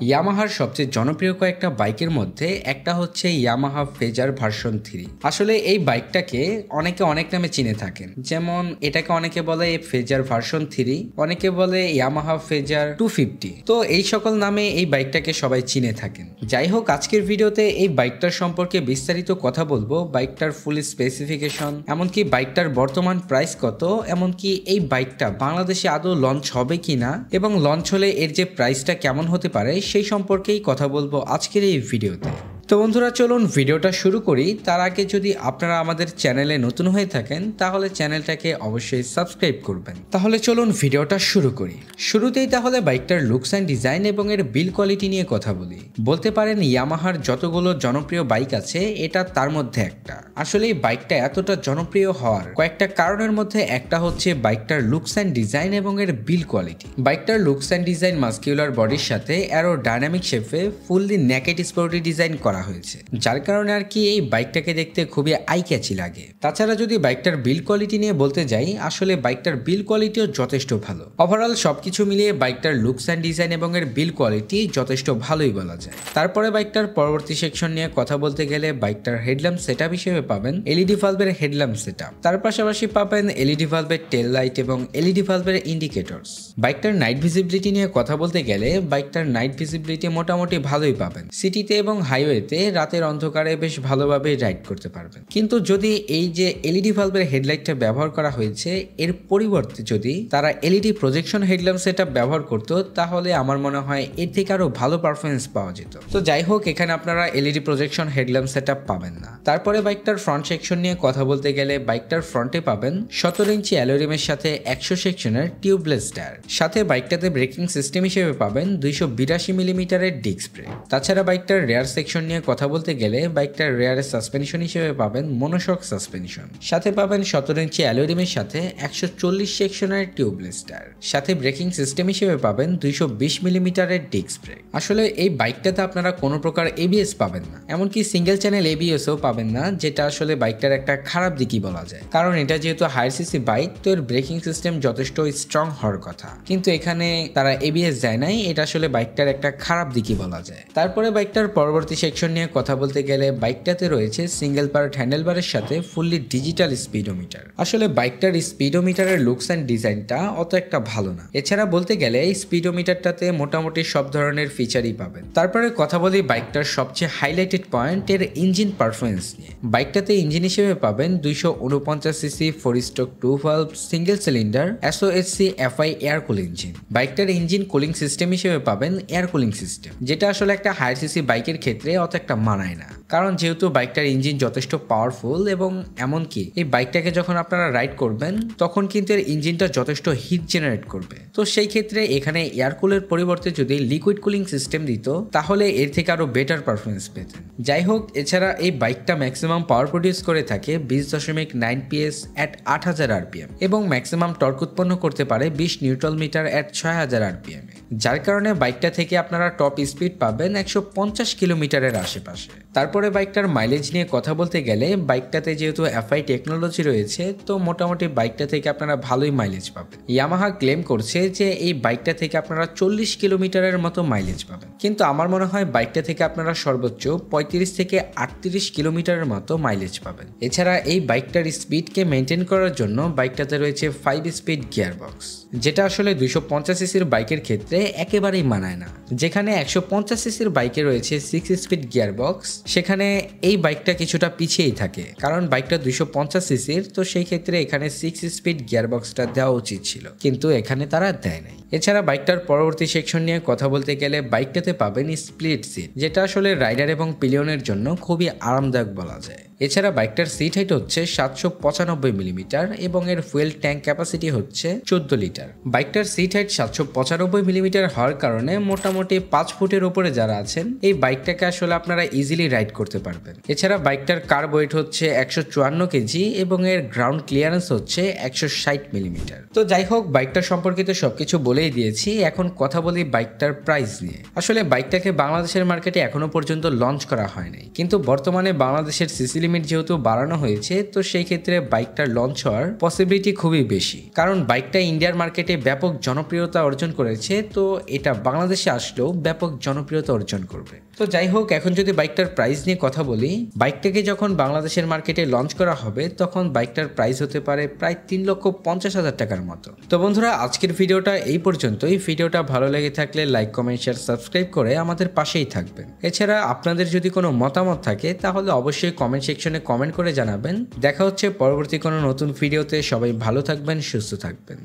ইয়ামাহার সবচেয়ে জনপ্রিয় কয়েকটা বাইকের মধ্যে একটা হচ্ছে ইয়ামাহা ফেজার ভার্সন 3। আসলে এই বাইকটাকে অনেকে অনেক নামে চিনে থাকেন, যেমন এটাকে অনেকে বলে ফেজার ভার্সন 3, অনেকে বলে ইয়ামাহা ফেজার 250। তো এই সকল নামে এই বাইকটাকে সবাই চিনে থাকেন। যাই হোক, আজকের ভিডিওতে এই বাইকটার সম্পর্কে বিস্তারিত কথা বলবো, বাইকটার ফুল স্পেসিফিকেশন, এমনকি বাইকটার বর্তমান প্রাইস কত, এমনকি এই বাইকটা বাংলাদেশে আদৌ লঞ্চ হবে কিনা এবং লঞ্চ হলে এর যে প্রাইসটা কেমন হতে পারে সেই সম্পর্কেই কথা বলবো আজকের এই ভিডিওতে। তো বন্ধুরা, চলুন ভিডিওটা শুরু করি। তার আগে যদি আপনারা আমাদের চ্যানেলে নতুন হয়ে থাকেন তাহলে চ্যানেলটাকে অবশ্যই সাবস্ক্রাইব করবেন। তাহলে চলুন ভিডিওটা শুরু করি। শুরুতেই তাহলে বাইকটার লুকস অ্যান্ড ডিজাইন এবং এর বিল কোয়ালিটি নিয়ে কথা বলি। বলতে পারেন ইয়ামাহার যতগুলো জনপ্রিয় বাইক আছে এটা তার মধ্যে একটা। আসলে এই বাইকটা এতটা জনপ্রিয় হওয়ার কয়েকটা কারণের মধ্যে একটা হচ্ছে বাইকটার লুকস অ্যান্ড ডিজাইন এবং এর বিল কোয়ালিটি। বাইকটার লুকস অ্যান্ড ডিজাইন মাস্কিউলার বডির সাথে অ্যারো ডাইনামিক শেপে ফুললি নেকেড স্পোর্টি ডিজাইন করা হয়েছে, যার কারণে আর কি এই বাইকটাকে দেখতে খুবই আই ক্যাচি লাগে। তাছাড়া যদি বাইকটার বিল কোয়ালিটি নিয়ে বলতে যাই, আসলে বাইকটার বিল কোয়ালিটিও যথেষ্ট ভালো। ওভারঅল সবকিছু মিলিয়ে বাইকটার লুকস অ্যান্ড ডিজাইন এবং এর বিল কোয়ালিটি যথেষ্ট ভালোই বলা যায়। তারপরে বাইকটার পরবর্তী সেকশন নিয়ে কথা বলতে গেলে বাইকটার হেডল্যাম্প সেটআপ হিসেবে পাবেন এলইডি ভালভের হেডল্যাম্প সেটআপ। তার পাশাপাশি পাবেন এলইডি ভালভের টেল লাইট এবং এলইডি ভালভের ইন্ডিকেটরস। বাইকটার নাইট ভিজিবিলিটি নিয়ে কথা বলতে গেলে বাইকটার নাইট ভিজিবিলিটি মোটামুটি ভালোই পাবেন। সিটিতে এবং হাইওয়েতে রাতের অন্ধকারে বেশ ভালোভাবে রাইড করতে পারবেন। কিন্তু যদি এই যে এলইডি ভালভের হেডলাইটটা ব্যবহার করা হয়েছে এর পরিবর্তে যদি তারা এলইডি প্রজেকশন হেডল্যাম্প সেটআপ ব্যবহার করতো তাহলে আমার মনে হয় এর থেকে আরো ভালো পারফরমেন্স পাওয়া যেত। তো যাই হোক, এখানে আপনারা এলইডি প্রজেকশন হেডল্যাম্প সেটআপ পাবেন না। তারপরে বাইকটার ফ্রন্ট সেকশন নিয়ে কথা বলতে গেলে বাইকটার ফ্রন্টে পাবেন 17 ইঞ্চি অ্যালুরিমের সাথে 100 সেকশনের টিউবলেস টায়ার। সাথে বাইকটাতে ব্রেকিং সিস্টেম হিসেবে পাবেন 282 মিলিমিটারের ডিস্ক ব্রেক। তাছাড়া বাইকটার রেয়ার সেকশন নিয়ে কথা বলতে গেলে বাইকটার রেয়ারের সাসপেনশন হিসেবে পাবেন মনোশক সাসপেনশন। সাথে পাবেন 17 ইঞ্চি অ্যালুরিমের সাথে 140 সেকশনের টিউবলেস টায়ার। সাথে ব্রেকিং সিস্টেম হিসেবে পাবেন 220 মিলিমিটারের ডিস্ক ব্রেক। আসলে এই বাইকটাতে আপনারা কোনো প্রকার এবিএস পাবেন না, এমনকি সিঙ্গেল চ্যানেল এবিএসও পাবেন না, যেটা আসলে বাইকটার একটা খারাপ দিকই বলা যায়। কারণ এটা যেহেতু হায়ার সিসি বাইক, তো এর ব্রেকিং সিস্টেম যথেষ্ট স্ট্রং হওয়ার কথা, কিন্তু এখানে তারা এবিএস যায় নাই, এটা আসলে বাইকটার একটা খারাপ দিকই বলা যায়। তারপরে বাইকটার পরবর্তী সেকশন নিয়ে কথা বলতে গেলে বাইকটাতে রয়েছে সিঙ্গেল পার্ট হ্যান্ডেলবারের সাথে ফুললি ডিজিটাল স্পিডোমিটার। আসলে বাইকটার স্পিডোমিটারের লুকস অ্যান্ড ডিজাইনটা অত একটা ভালো না। এছাড়া বলতে গেলে এই স্পিডোমিটারটাতে মোটামুটি সব ধরনের ফিচারই পাবেন। তারপরে কথা বলি বাইকটার সবচেয়ে হাইলাইটেড পয়েন্ট এর ইঞ্জিন পারফরমেন্স নিয়ে। বাইকটাতে ইঞ্জিন হিসেবে পাবেন 249 CC 4 stroke 2 valve single cylinder SOHC FI air কুল ইঞ্জিন। বাইকটার ইঞ্জিন কুলিং সিস্টেম হিসেবে পাবেন এয়ার কুলিং সিস্টেম, যেটা আসলে একটা হায়ার সিসি বাইকের ক্ষেত্রে অত একটা মানায় না, কারণ যেহেতু বাইকটার ইঞ্জিন যথেষ্ট পাওয়ারফুল এবং এমনকি এই বাইকটাকে যখন আপনারা রাইড করবেন তখন কিন্তু এর ইঞ্জিনটা যথেষ্ট হিট জেনারেট করবে। তো সেই ক্ষেত্রে এখানে এয়ার কুলের পরিবর্তে যদি লিকুইড কুলিং সিস্টেম দিত তাহলে এর থেকে আরো বেটার পারফরমেন্স পেতেন। যাই হোক, এছাড়া এই বাইকটা ম্যাক্সিমাম পাওয়ার প্রডিউস করে থাকে 20.9 PS at 8000 RPM এবং ম্যাক্সিমাম টর্ক উৎপন্ন করতে পারে 20 নিউটন মিটার at 6000 RPM, যার কারণে বাইকটা থেকে আপনারা টপ স্পিড পাবেন 150 কিলোমিটারের আশেপাশে। তারপরে বাইকটার মাইলেজ নিয়ে কথা বলতে গেলে বাইকটাতে যেহেতু FI টেকনোলজি রয়েছে, তো মোটামুটি বাইকটা থেকে আপনারা ভালোই মাইলেজ পাবেন। ইয়ামাহা ক্লেম করছে যে এই বাইকটা থেকে আপনারা 40 কিলোমিটারের মতো মাইলেজ পাবেন, কিন্তু আমার মনে হয় বাইকটা থেকে আপনারা সর্বোচ্চ 35 থেকে 38 কিলোমিটারের মতো মাইলেজ পাবেন। এছাড়া এই বাইকটার স্পিডকে মেনটেন করার জন্য বাইকটাতে রয়েছে 5 স্পিড গিয়ারবক্স, যেটা আসলে 250 সিসির বাইকের ক্ষেত্রে একেবারেই মানায় না। যেখানে 150 সিসির বাইকে রয়েছে 6 স্পিড গিয়ারবক্স, সেখানে এই বাইকটা কিছুটা পিছিয়েই থাকে, কারণ বাইকটা 250 সিসির, তো সেই ক্ষেত্রে এখানে 6 স্পিড গিয়ারবক্সটা দেওয়া উচিত ছিল, কিন্তু এখানে তারা দেয় নাই। এছাড়া বাইকটার পরবর্তী সেকশন নিয়ে কথা বলতে গেলে বাইকটাতে পাবেন স্প্লিট সিট, যেটা আসলে রাইডার এবং পিলিয়নের জন্য খুবই আরামদায়ক বলা যায়। এছাড়া বাইকটার সিট হাইট হচ্ছে 795 মিলিমিটার এবং এর ফুয়েল ট্যাঙ্ক ক্যাপাসিটি হচ্ছে 14 লিটার। বাইকটার সিট হাইট 795 মিলিমিটার হওয়ার কারণে মোটামুটি 5 ফুটের উপরে যারা আছেন এই বাইকটাকে আসলে আপনারা ইজিলি রাইড করতে পারবেন। এছাড়া বাইকটার কার্ব ওয়েট হচ্ছে 154 কেজি এবং এর গ্রাউন্ড ক্লিয়ারেন্স হচ্ছে 160 মিলিমিটার। তো যাই হোক, বাইকটা সম্পর্কিত সবকিছু বলেই দিয়েছি, এখন কথা বলি বাইকটার প্রাইস নিয়ে। আসলে বাইকটাকে বাংলাদেশের মার্কেটে এখনো পর্যন্ত লঞ্চ করা হয় নাই, কিন্তু বর্তমানে বাংলাদেশের সিসি লিমিট যেহেতু বাড়ানো হয়েছে, তো সেই ক্ষেত্রে বাইকটার লঞ্চ হওয়ার পসিবিলিটি খুবই বেশি, কারণ বাইকটা ইন্ডিয়ার মার্কেটে ব্যাপক জনপ্রিয়তা অর্জন করেছে। তো এটা বাংলাদেশে আসলেও ব্যাপক জনপ্রিয়তা অর্জন করবে। তো যাই হোক, এখন যদি বাইকটার প্রাইস নিয়ে কথা বলি, বাইকটাকে যখন বাংলাদেশের মার্কেটে লঞ্চ করা হবে তখন বাইকটার প্রাইস হতে পারে প্রায় 3,50,000 টাকার মতো। তো বন্ধুরা, আজকের ভিডিওটা এই পর্যন্তই। ভিডিওটা ভালো লেগে থাকলে লাইক, কমেন্ট, শেয়ার, সাবস্ক্রাইব করে আমাদের পাশেই থাকবেন। এছাড়া আপনাদের যদি কোনো মতামত থাকে তাহলে অবশ্যই কমেন্ট সেকশনে কমেন্ট করে জানাবেন। দেখা হচ্ছে পরবর্তী কোনো নতুন ভিডিওতে। সবাই ভালো থাকবেন, সুস্থ থাকবেন।